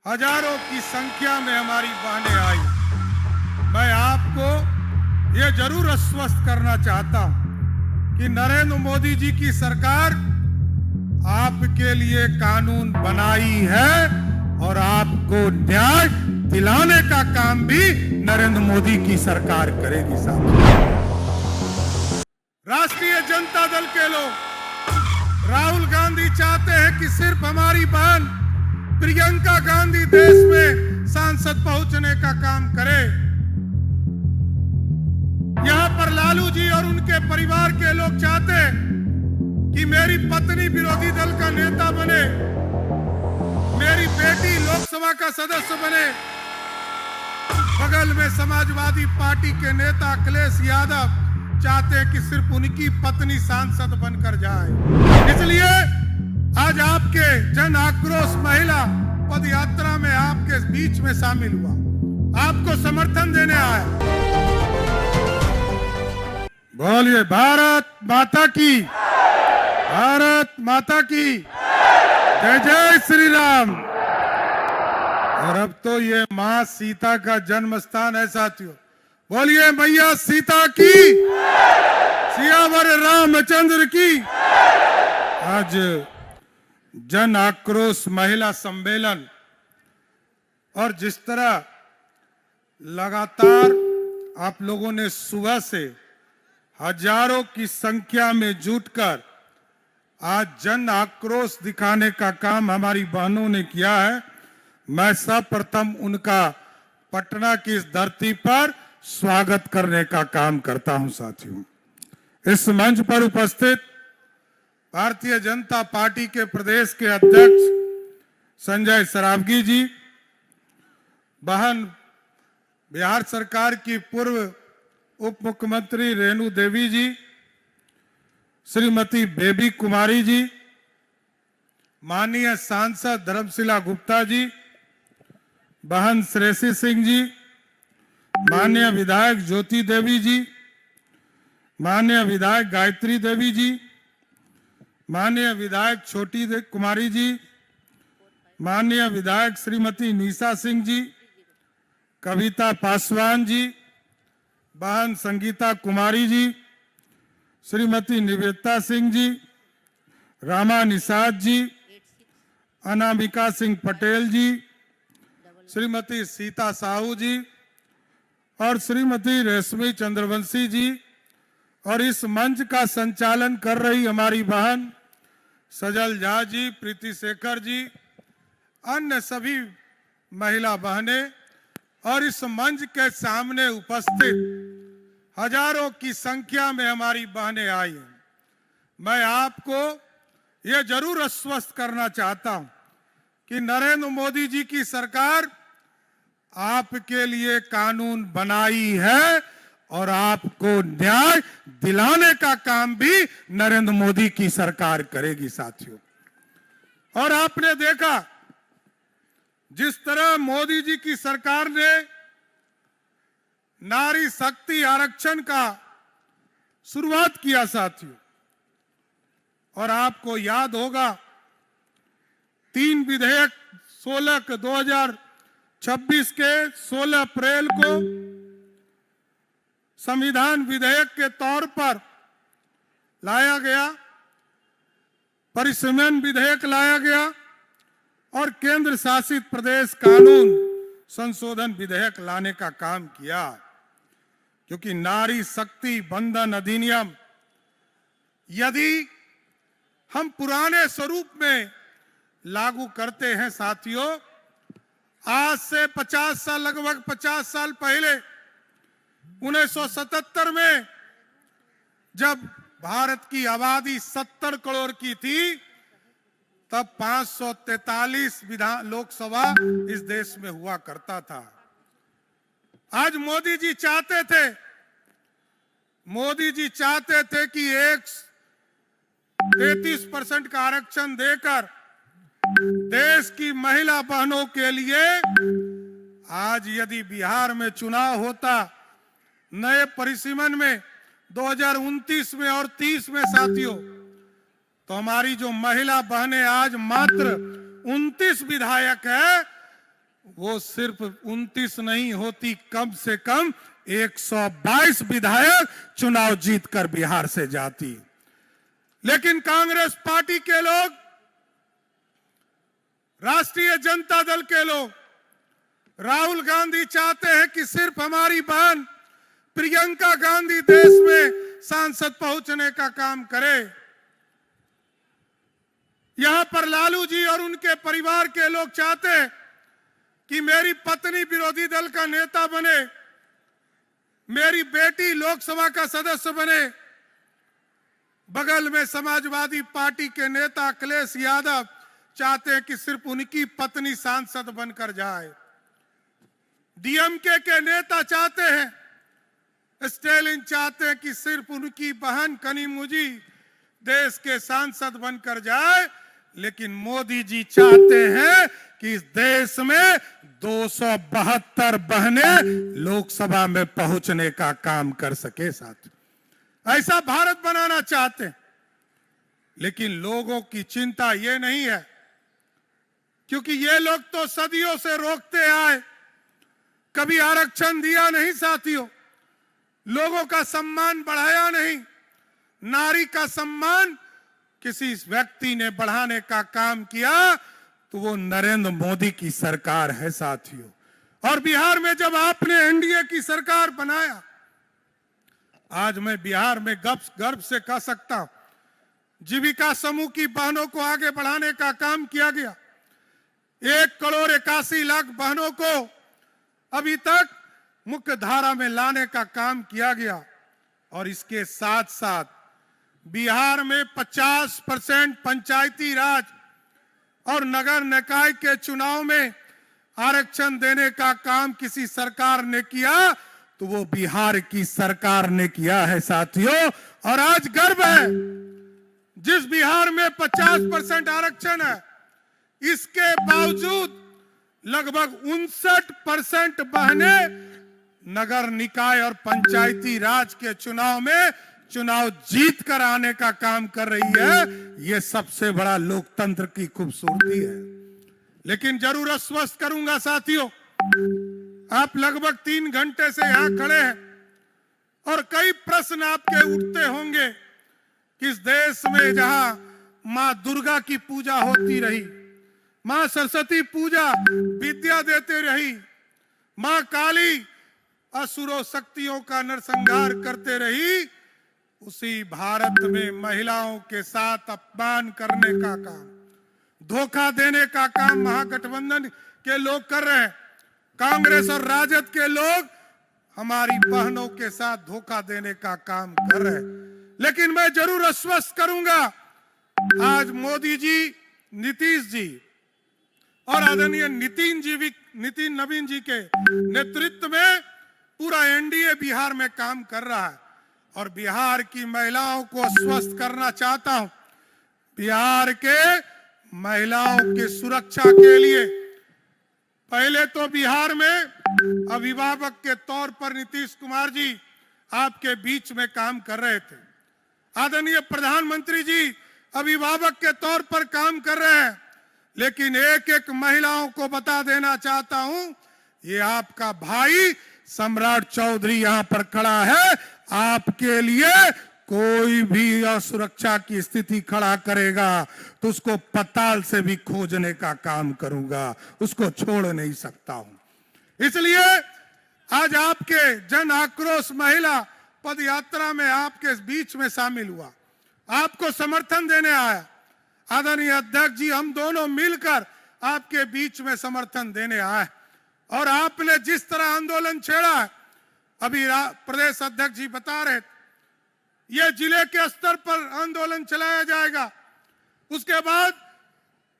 हजारों की संख्या में हमारी बहनें आई। मैं आपको ये जरूर आश्वस्त करना चाहता हूं कि नरेंद्र मोदी जी की सरकार आपके लिए कानून बनाई है और आपको न्याय दिलाने का काम भी नरेंद्र मोदी की सरकार करेगी। साहब, राष्ट्रीय जनता दल के लोग राहुल गांधी चाहते हैं कि सिर्फ हमारी बहन प्रियंका गांधी देश में सांसद पहुंचने का काम करे। यहां पर लालू जी और उनके परिवार के लोग चाहते हैं कि मेरी पत्नी विरोधी दल का नेता बने, मेरी बेटी लोकसभा का सदस्य बने। बगल में समाजवादी पार्टी के नेता अखिलेश यादव चाहते हैं कि सिर्फ उनकी पत्नी सांसद बनकर जाए। इसलिए आज आपके जन आक्रोश महिला पद यात्रा में आपके बीच में शामिल हुआ, आपको समर्थन देने आया। बोलिए भारत माता की, भारत माता की जय जय श्री राम। और अब तो ये मां सीता का जन्म स्थान है साथियों। बोलिए मैया सीता की, सियावर रामचंद्र की। आज जन आक्रोश महिला सम्मेलन और जिस तरह लगातार आप लोगों ने सुबह से हजारों की संख्या में जुटकर आज जन आक्रोश दिखाने का काम हमारी बहनों ने किया है, मैं सर्वप्रथम उनका पटना की इस धरती पर स्वागत करने का काम करता हूं। साथियों, इस मंच पर उपस्थित भारतीय जनता पार्टी के प्रदेश के अध्यक्ष संजय सरावगी जी, बहन बिहार सरकार की पूर्व उप मुख्यमंत्री रेणु देवी जी, श्रीमती बेबी कुमारी जी, माननीय सांसद धर्मशिला गुप्ता जी, बहन श्रेयसी सिंह जी, माननीय विधायक ज्योति देवी जी, माननीय विधायक गायत्री देवी जी, माननीय विधायक छोटी कुमारी जी, माननीय विधायक श्रीमती निशा सिंह जी, कविता पासवान जी, बहन संगीता कुमारी जी, श्रीमती निवेदिता सिंह जी, रामा निषाद जी, अनामिका सिंह पटेल जी, श्रीमती सीता साहू जी और श्रीमती रेशमी चंद्रवंशी जी, और इस मंच का संचालन कर रही हमारी बहन सजल झा जी, प्रीति शेखर जी, अन्य सभी महिला बहनें और इस मंच के सामने उपस्थित हजारों की संख्या में हमारी बहनें आई हैं। मैं आपको यह जरूर आश्वस्त करना चाहता हूं कि नरेंद्र मोदी जी की सरकार आपके लिए कानून बनाई है और आपको न्याय दिलाने का काम भी नरेंद्र मोदी की सरकार करेगी। साथियों, और आपने देखा जिस तरह मोदी जी की सरकार ने नारी शक्ति आरक्षण का शुरुआत किया साथियों, और आपको याद होगा 3 विधेयक 2026 के 16 अप्रैल को संविधान विधेयक के तौर पर लाया गया, परिसीमन विधेयक लाया गया और केंद्र शासित प्रदेश कानून संशोधन विधेयक लाने का काम किया। क्योंकि नारी शक्ति बंधन अधिनियम यदि हम पुराने स्वरूप में लागू करते हैं साथियों, आज से 50 साल, लगभग 50 साल पहले 1977 में जब भारत की आबादी 70 करोड़ की थी, तब 543 लोकसभा इस देश में हुआ करता था। आज मोदी जी चाहते थे कि 33% का आरक्षण देकर देश की महिला बहनों के लिए आज यदि बिहार में चुनाव होता नए परिसीमन में 2029 में और 30 में साथियों, तो हमारी जो महिला बहनें आज मात्र 29 विधायक है वो सिर्फ 29 नहीं होती, कम से कम 122 विधायक चुनाव जीतकर बिहार से जाती। लेकिन कांग्रेस पार्टी के लोग, राष्ट्रीय जनता दल के लोग, राहुल गांधी चाहते हैं कि सिर्फ हमारी बहन प्रियंका गांधी देश में सांसद पहुंचने का काम करे। यहां पर लालू जी और उनके परिवार के लोग चाहते हैं कि मेरी पत्नी विरोधी दल का नेता बने, मेरी बेटी लोकसभा का सदस्य बने। बगल में समाजवादी पार्टी के नेता अखिलेश यादव चाहते हैं कि सिर्फ उनकी पत्नी सांसद बनकर जाए। डीएमके के नेता चाहते हैं, स्टालिन चाहते हैं कि सिर्फ उनकी बहन कनिमोझी देश के सांसद बनकर जाए। लेकिन मोदी जी चाहते हैं कि इस देश में 272 बहनें लोकसभा में पहुंचने का काम कर सके। साथ ऐसा भारत बनाना चाहते हैं। लेकिन लोगों की चिंता ये नहीं है, क्योंकि ये लोग तो सदियों से रोकते आए, कभी आरक्षण दिया नहीं साथियों, लोगों का सम्मान बढ़ाया नहीं। नारी का सम्मान किसी व्यक्ति ने बढ़ाने का काम किया तो वो नरेंद्र मोदी की सरकार है साथियों। और बिहार में जब आपने एनडीए की सरकार बनाया, आज मैं बिहार में गर्व से कह सकता हूं, जीविका समूह की बहनों को आगे बढ़ाने का काम किया गया। 1,81,00,000 बहनों को अभी तक मुख्य धारा में लाने का काम किया गया। और इसके साथ साथ बिहार में 50% पंचायती राज और नगर निकाय के चुनाव में आरक्षण देने का काम किसी सरकार ने किया तो वो बिहार की सरकार ने किया है साथियों। और आज गर्व है, जिस बिहार में 50% आरक्षण है, इसके बावजूद लगभग 59% बहनें नगर निकाय और पंचायती राज के चुनाव में चुनाव जीत कर आने का काम कर रही है। ये सबसे बड़ा लोकतंत्र की खूबसूरती है। लेकिन जरूर आश्वस्त करूंगा साथियों, आप लगभग 3 घंटे से यहां खड़े हैं और कई प्रश्न आपके उठते होंगे कि इस देश में जहां मां दुर्गा की पूजा होती रही, मां सरस्वती पूजा विद्या देते रही, मां काली असुरों शक्तियों का नरसंहार करते रही, उसी भारत में महिलाओं के साथ अपमान करने का काम, धोखा देने का काम महागठबंधन के लोग कर रहे हैं। कांग्रेस और राजद के लोग हमारी बहनों के साथ धोखा देने का काम कर रहे हैं। लेकिन मैं जरूर आश्वस्त करूंगा, आज मोदी जी, नीतीश जी और आदरणीय नितिन नवीन जी के नेतृत्व में पूरा एनडीए बिहार में काम कर रहा है। और बिहार की महिलाओं को आश्वस्त करना चाहता हूं, बिहार के महिलाओं की सुरक्षा के लिए पहले तो बिहार में अभिभावक के तौर पर नीतीश कुमार जी आपके बीच में काम कर रहे थे। आदरणीय प्रधानमंत्री जी अभिभावक के तौर पर काम कर रहे हैं। लेकिन एक एक महिलाओं को बता देना चाहता हूं, ये आपका भाई सम्राट चौधरी यहां पर खड़ा है। आपके लिए कोई भी असुरक्षा की स्थिति खड़ा करेगा तो उसको पताल से भी खोजने का काम करूंगा, उसको छोड़ नहीं सकता हूं। इसलिए आज आपके जन आक्रोश महिला पद यात्रा में आपके बीच में शामिल हुआ, आपको समर्थन देने आया। आदरणीय अध्यक्ष जी, हम दोनों मिलकर आपके बीच में समर्थन देने आए। और आपने जिस तरह आंदोलन छेड़ा है, अभी प्रदेश अध्यक्ष जी बता रहे, ये जिले के स्तर पर आंदोलन चलाया जाएगा, उसके बाद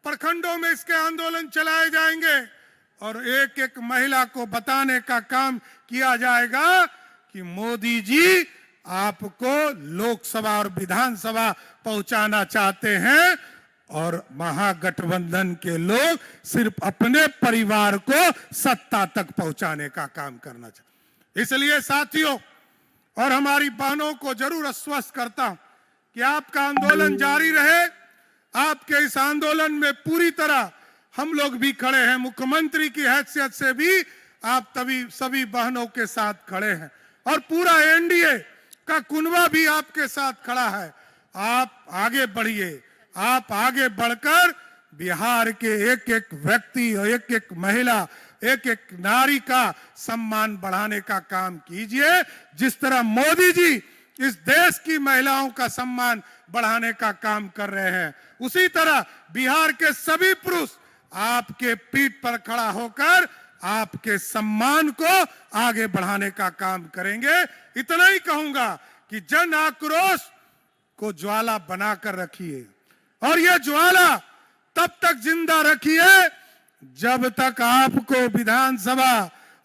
प्रखंडों में इसके आंदोलन चलाए जाएंगे और एक एक महिला को बताने का काम किया जाएगा कि मोदी जी आपको लोकसभा और विधानसभा पहुंचाना चाहते हैं और महागठबंधन के लोग सिर्फ अपने परिवार को सत्ता तक पहुंचाने का काम करना चाहते। इसलिए साथियों और हमारी बहनों को जरूर आश्वस्त करता हूं कि आपका आंदोलन जारी रहे। आपके इस आंदोलन में पूरी तरह हम लोग भी खड़े हैं, मुख्यमंत्री की हैसियत से भी आप तभी सभी बहनों के साथ खड़े हैं और पूरा एनडीए का कुनबा भी आपके साथ खड़ा है। आप आगे बढ़िए, आप आगे बढ़कर बिहार के एक एक व्यक्ति और एक एक महिला, एक एक नारी का सम्मान बढ़ाने का काम कीजिए। जिस तरह मोदी जी इस देश की महिलाओं का सम्मान बढ़ाने का काम कर रहे हैं, उसी तरह बिहार के सभी पुरुष आपके पीठ पर खड़ा होकर आपके सम्मान को आगे बढ़ाने का काम करेंगे। इतना ही कहूंगा कि जन आक्रोश को ज्वाला बनाकर रखिए और यह ज्वाला तब तक जिंदा रखिए जब तक आपको विधानसभा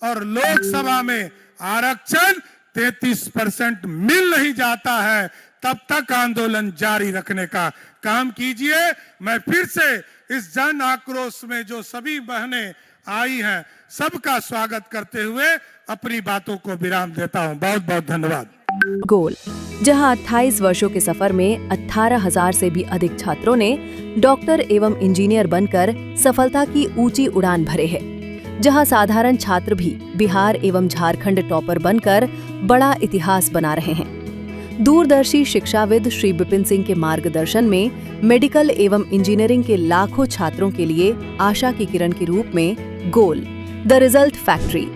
और लोकसभा में आरक्षण 33% मिल नहीं जाता है, तब तक आंदोलन जारी रखने का काम कीजिए। मैं फिर से इस जन आक्रोश में जो सभी बहनें आई हैं, सबका स्वागत करते हुए अपनी बातों को विराम देता हूं। बहुत बहुत धन्यवाद। गोल, जहां 28 वर्षों के सफर में 18,000 से भी अधिक छात्रों ने डॉक्टर एवं इंजीनियर बनकर सफलता की ऊंची उड़ान भरे है, जहां साधारण छात्र भी बिहार एवं झारखंड टॉपर बनकर बड़ा इतिहास बना रहे हैं। दूरदर्शी शिक्षाविद श्री विपिन सिंह के मार्गदर्शन में मेडिकल एवं इंजीनियरिंग के लाखों छात्रों के लिए आशा की किरण के रूप में गोल, द रिजल्ट फैक्ट्री